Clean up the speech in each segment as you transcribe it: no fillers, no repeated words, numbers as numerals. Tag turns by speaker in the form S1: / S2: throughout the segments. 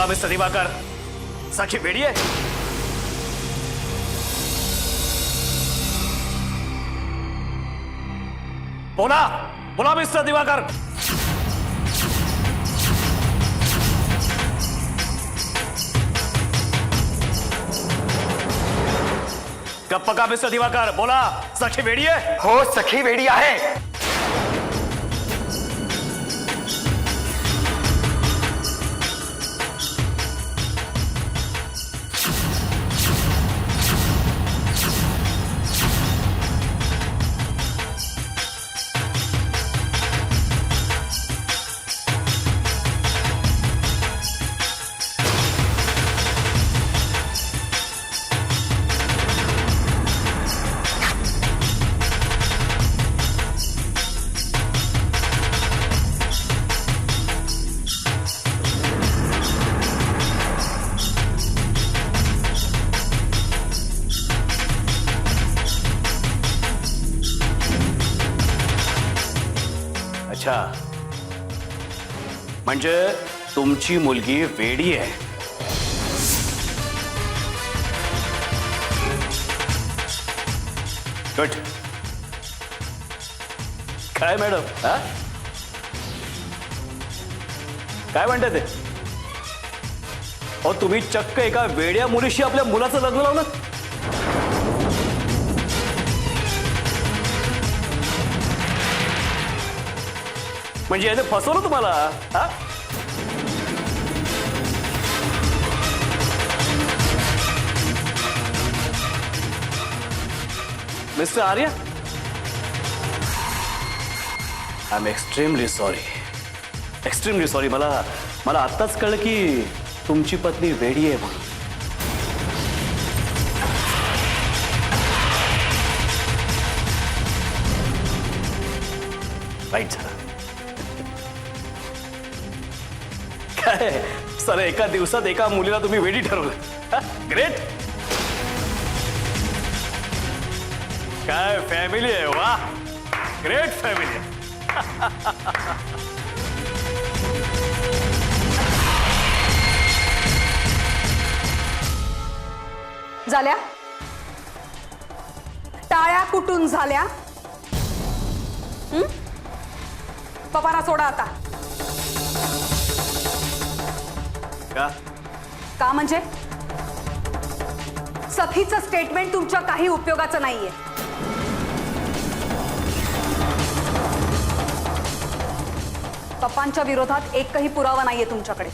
S1: Mister Diwakar, सखी वेडी आहे? बोला बोला मिस्टर दिवाकर. गप्प का मिस्टर दिवाकर, बोला सखी वेडी आहे?
S2: हो, सखी वेडी आहे.
S1: अच्छा, म्हणजे तुमची मुलगी वेडी आहे. गुड. काय मॅडम, हा काय म्हणतात ते? अहो, तुम्ही चक्क एका वेड्या मुलीशी आपल्या मुलाचं लग्न लावलं. म्हणजे याने फसवलं तुम्हाला, हा? Mister Arya, I am extremely sorry. मला आत्ताच कळलं की तुमची पत्नी वेडी आहे म्हणून. वाईट झालं. काय सर, एका दिवसात एका मुलीला तुम्ही वेडी ठरवलं. ग्रेट. काय फॅमिली आहे, वा. ग्रेट फॅमिली आहे.
S3: झाल्या टाळ्या कुठून झाल्या? पप्पांना सोडा आता. का म्हणजे सखीचं स्टेटमेंट तुमच्या काही उपयोगाचं नाहीये. पप्पांच्या विरोधात एकही पुरावा नाहीये तुमच्याकडे.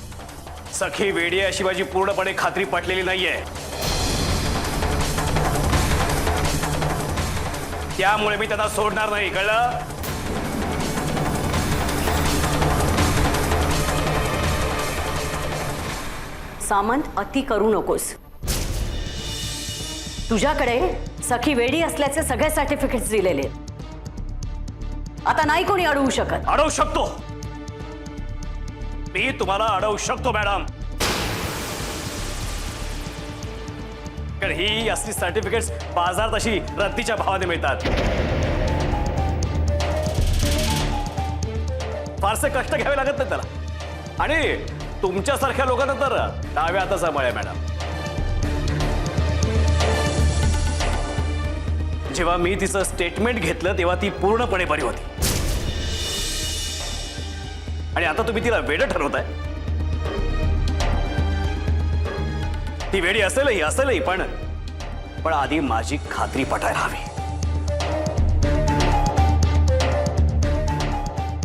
S1: सखी वेडी आहे अशी माझी पूर्णपणे खात्री पटलेली नाहीये. त्यामुळे मी त्यांना सोडणार नाही, कळलं?
S4: सामंत, अति करू नकोस. तुझ्याकडे सखी वेडी असल्याचे सगळे सर्टिफिकेट्स दिलेले. आता नाही कोणी अडवू शकत.
S1: अडवू शकतो, मी तुम्हाला अडवू शकतो मॅडम. कारण ही असली सर्टिफिकेट्स बाजारात अशी रद्दीच्या भावाने मिळतात. फारसे कष्ट घ्यावे लागत नाही त्याला. आणि तुमच्यासारख्या लोकांना तर डाव्या हाताचा मळ आहे मॅडम. जेव्हा मी तिचं स्टेटमेंट घेतलं तेव्हा ती पूर्णपणे बरी होती. आणि आता तुम्ही तिला वेडं ठरवताय. ती वेडी असेलही पण आधी माझी खात्री पटायला हवी.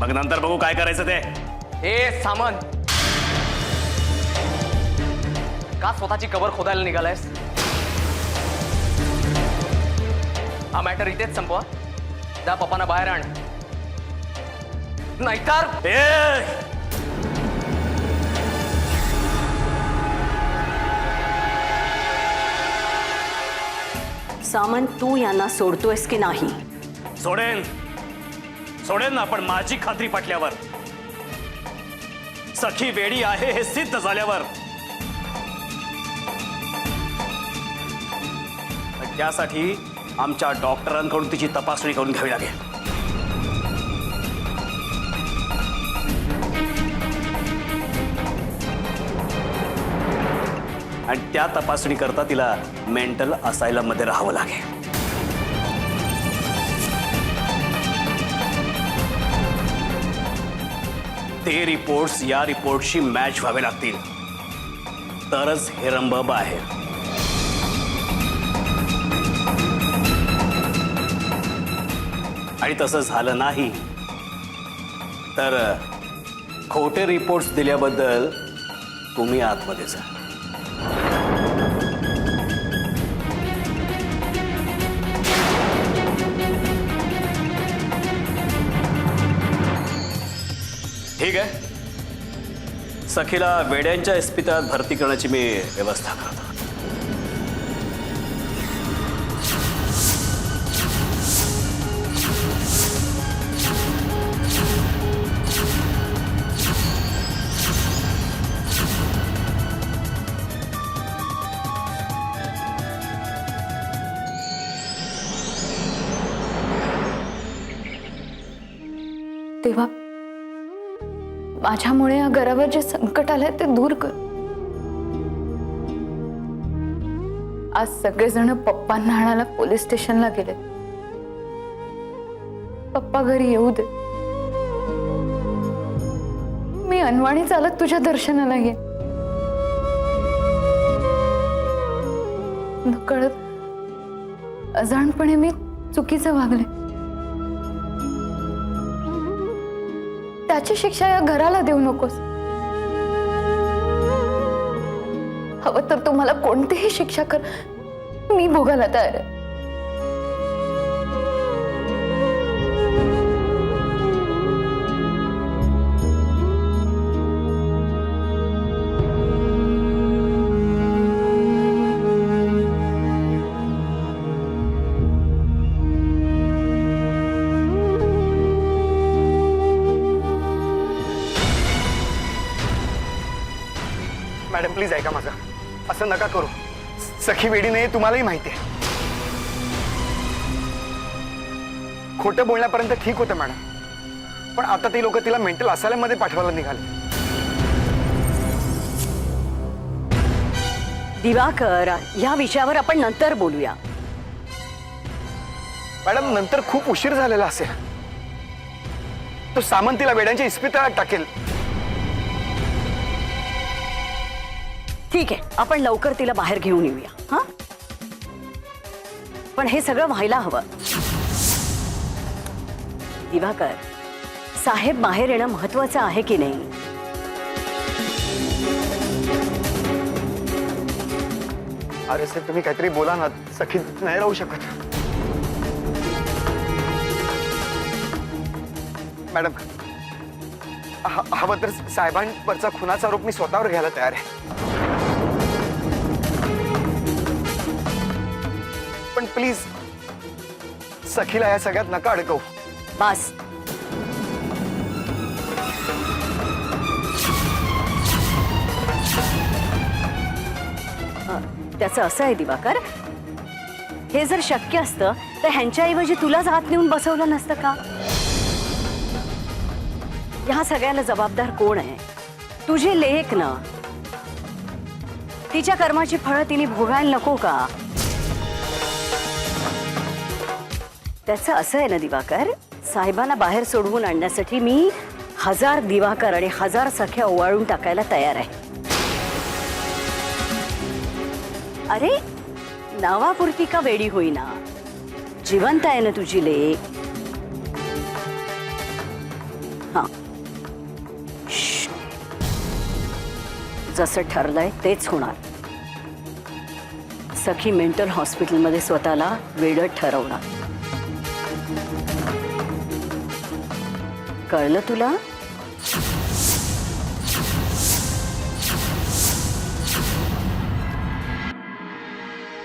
S1: मग नंतर बघू काय करायचं ते.
S2: ए सामंत, का स्वतःची कबर खोदायला निघालायस? हा मॅटर इथेच संपवा. त्या पप्पांना बाहेर आण, नाहीतर
S4: सामंत, तू यांना सोडतोयस की नाही?
S1: सोडेन ना, पण माझी खात्री पटल्यावर. सखी वेडी आहे हे सिद्ध झाल्यावर. त्यासाठी आमच्या डॉक्टरांकडून तिची तपासणी करून घ्यावी लागेल. आणि त्या तपासणी करता तिला मेंटल असायलम मध्ये राहावं लागेल. ते रिपोर्ट्स या रिपोर्टशी मॅच व्हावे लागतील, तरच हेरंब बाहेर. आणि तसं झालं नाही तर खोटे रिपोर्ट्स दिल्याबद्दल तुम्ही आतमध्ये जा. ठीक आहे, सखीला वेड्यांच्या इस्पितळात भरती करण्याची मी व्यवस्था करतो.
S5: तेव्हा माझ्यामुळे या घरावर जे संकट आलंय ते दूर कर. आज सगळेजण पप्पांना आणायला पोलीस स्टेशनला गेले. पप्पा घरी येऊ दे. मी अनवाणी चालत तुझ्या दर्शनाला ये. नकळत अजाणपणे मी चुकीचं वागले. त्याची शिक्षा या घराला देऊ नकोस. हवं तर तू मला कोणतीही शिक्षा कर, मी भोगायला तयार आहे.
S6: मॅडम प्लीज ऐका माझं, असं नका करू. सखी वेडी नाही तुम्हालाही माहिती आहे. खोटं बोलण्यापर्यंत ठीक होतं मॅडम, पण आता ती लोक तिला मेंटल असायलम मध्ये पाठवायला निघाले.
S4: दिवाकर, या विषयावर आपण नंतर बोलूया.
S6: मॅडम नंतर खूप उशीर झालेला असेल. तो सामंत तिला वेड्यांच्या इस्पितळात टाकेल.
S4: ठीक आहे, आपण लवकर तिला बाहेर घेऊन येऊया. हा, पण हे सगळं व्हायला हवं. दिवाकर, साहेब बाहेर येणं महत्वाचं आहे की नाही?
S6: अरे साहेब तुम्ही काहीतरी बोला ना, सखी नाही राहू शकत. मॅडम हवं तर साहेबांवरचा खुनाचा आरोप मी स्वतःवर घ्यायला तयार आहे. पण प्लीज सखीला या सगळ्यात नका अडकवू.
S4: बस. त्याचं असं आहे दिवाकर, हे जर शक्य असतं तर ह्यांच्याऐवजी तुलाच आत नेऊन बसवलं नसतं का? ह्या सगळ्याला जबाबदार कोण आहे? तुझी लेक ना. तिच्या कर्माची फळं तिने भोगायला नको का? त्याचं असं आहे ना दिवाकर, साहेबांना बाहेर सोडवून आणण्यासाठी मी 1000 दिवाकर आणि 1000 सख्या ओवाळून टाकायला तयार आहे. अरे नावापुरती का वेडी होईना? जिवंत आहे ना तुझी लेक. हा, जसं ठरलंय तेच होणार. सखी मेंटल हॉस्पिटलमध्ये स्वतःला वेडं ठरवणार. कळलं तुला?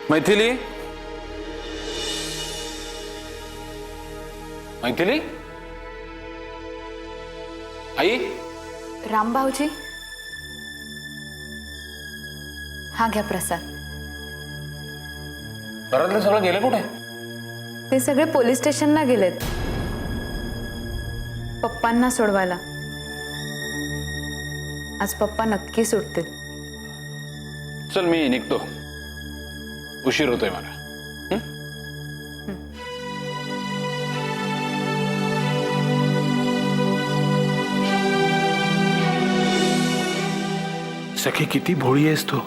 S7: मैथिली, मैथिली, आई.
S5: रामभाऊजी, हा घ्या प्रसाद.
S7: घरातले सगळं गेले कुठे?
S5: ते सगळे पोलीस स्टेशनला गेलेत पप्पांना सोडवायला. आज पप्पा नक्की सुटतील.
S7: चल मी निघतो, उशीर होतोय मला. सखी किती भोळी आहेस तू.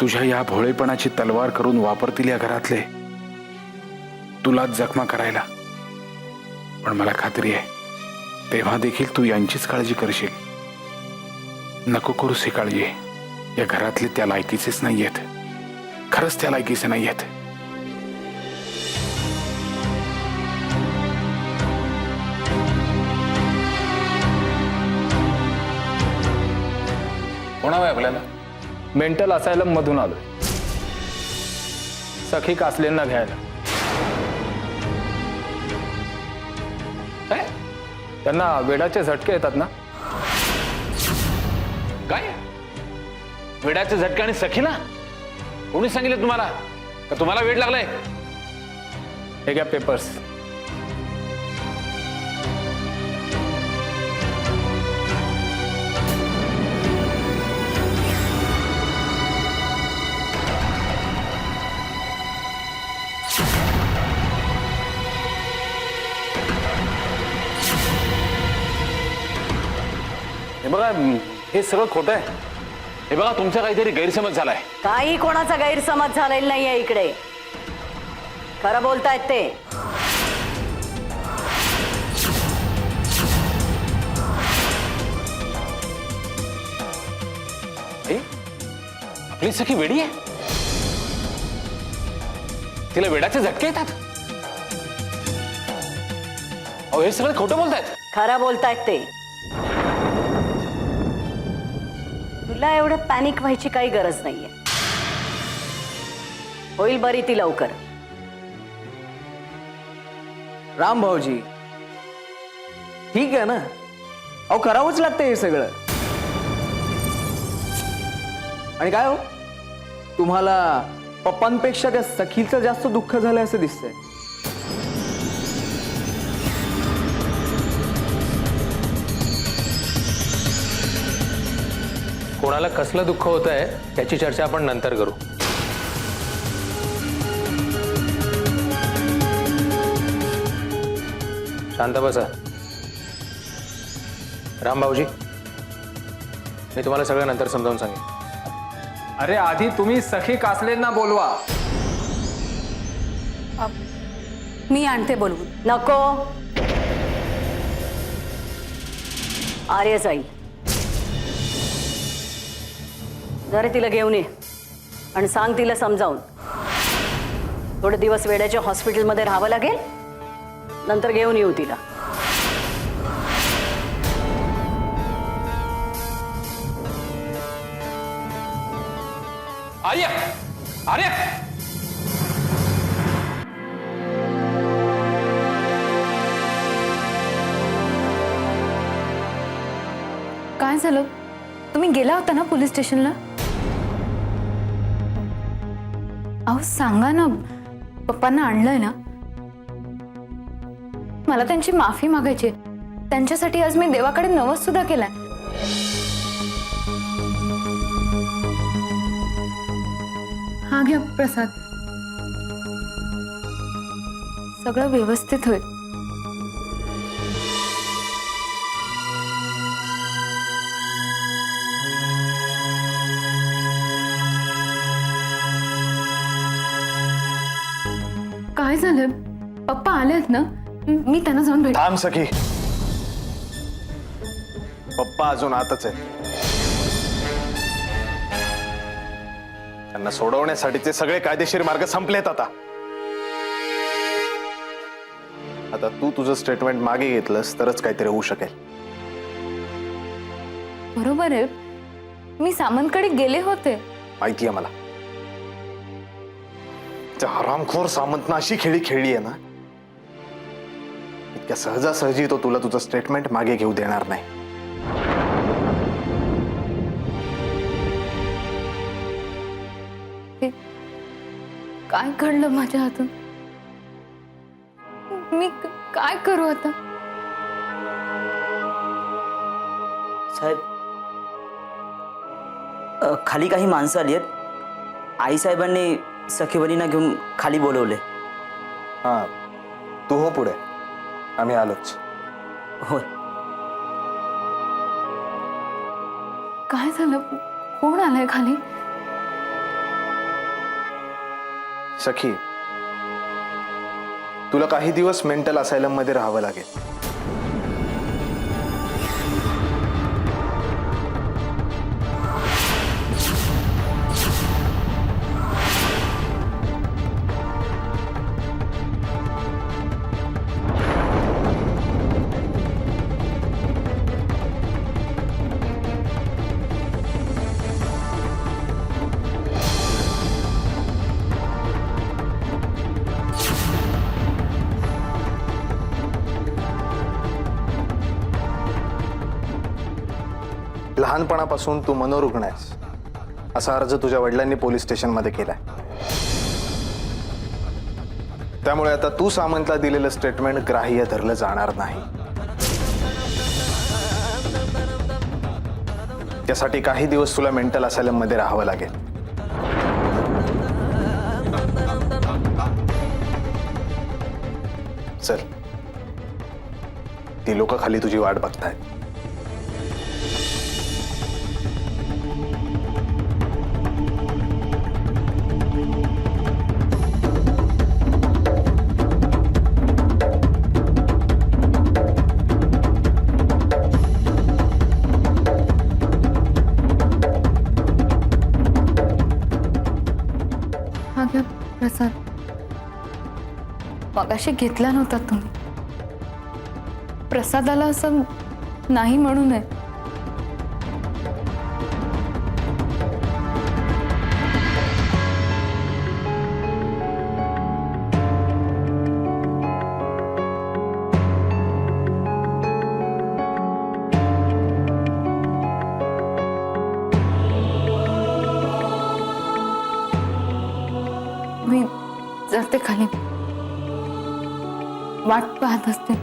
S7: तुझ्या या भोळेपणाची तलवार करून वापरतील या घरातले तुलाच जखमा करायला. पण मला खात्री आहे तेव्हा देखील तू यांचीच काळजी करशील. नको करूस ही काळजी. या घरातले त्या लायकीचेच नाहीयेत, खरंच त्या लायकीचे नाहीयेत. कोण हवंय आपल्याला?
S8: मेंटल असायलम मधून आलोय, सखी कासलेंना घ्यायला.
S7: काय
S8: त्यांना वेडाचे झटके येतात ना.
S7: काय वेडाचे झटके आणि सखीला कोणी सांगितलं तुम्हाला? का तुम्हाला वेड लागलाय?
S8: हे घ्या पेपर्स.
S7: हे बघा, हे सगळं खोटं आहे. हे बघा, तुमचा काहीतरी गैरसमज झालाय.
S4: काही कोणाचा गैरसमज झालेला नाहीये इकडे. खरं बोलतायत ते.
S7: ए, आपली सखी वेडी आहे. तिला वेडाचे झटके येतात. अहो, हे सगळं खोटं बोलतायत.
S4: खरं बोलतायत ते. तुला एवढं पॅनिक व्हायची काही गरज नाहीये. होईल बरी ती लवकर.
S9: राम भाऊजी, ठीक आहे ना. अहो, करावंच लागतं हे सगळं. आणि काय हो, तुम्हाला पप्पांपेक्षा त्या सखीचं जास्त दुःख झालंय असं दिसतंय.
S8: कोणाला कसलं दुःख होत आहे त्याची चर्चा आपण नंतर करू. शांत बसा. राम भाऊजी, मी तुम्हाला सगळं नंतर समजावून सांगेन.
S2: अरे आधी तुम्ही सखी कासलेंना बोलवा.
S3: मी आणते बोलवून.
S4: नको. आर्य जाईल. जरा तिला घेऊन ये आणि सांग तिला समजावून. थोडे दिवस वेड्याच्या हॉस्पिटलमध्ये राहावं लागेल, नंतर घेऊन येऊ तिला.
S7: आर्य, आर्य,
S5: काय झालं? तुम्ही गेला होता ना पोलीस स्टेशनला? अहो सांगा ना, पप्पांना आणलंय ना. मला त्यांची माफी मागायची. त्यांच्यासाठी आज मी देवाकडे नवस सुद्धा केलाय. हा घ्या प्रसाद. सगळं व्यवस्थित होईल. काय झालं? पप्पा आलेत ना? मी त्यांना जाऊन भेट.
S6: थांब सखी. पप्पा अजून आतच आहे. त्यांना सोडवण्यासाठीचे सगळे कायदेशीर मार्ग संपलेत आता. आता तू तुझं स्टेटमेंट मागे घेतलंस तरच काहीतरी होऊ शकेल.
S5: बरोबर आहे. मी सामंतकडे गेले होते.
S6: माहिती आहे मला. त्या हरामखोर सामंतनं अशी खेळी खेळली आहे ना, इतक्या सहजासहजी तो तुला तुझं स्टेटमेंट मागे घेऊ देणार नाही.
S5: काय घडलं माझ्या हातून? मी काय करू आता?
S9: साहेब,
S10: खाली काही माणसं आली आहेत. आईसाहेबांनी सखीवरीना घेऊन खाली बोलवले.
S8: हां, तू हो पुढे, आम्ही आलोच.
S10: होय.
S5: काय झालं? कोण आलंय खाली?
S8: सखी, तुला काही दिवस मेंटल असायलम मध्ये राहावं लागेल. लहानपणापासून तू मनोरुग्ण आहेस असा अर्ज तुझ्या वडिलांनी पोलीस स्टेशनमध्ये केलाय. त्यामुळे आता तू सामंतला दिलेलं स्टेटमेंट ग्राह्य धरलं जाणार नाही. त्यासाठी काही दिवस तुला मेंटल असायलम मध्ये राहावं लागेल. चल, ती लोक खाली तुझी वाट बघतायत.
S5: हा घ्या प्रसाद. मगाशी घेतला नव्हता तुम्ही. प्रसादाला असं नाही म्हणू नये. मी जाते खाली. वाट पाहत असते.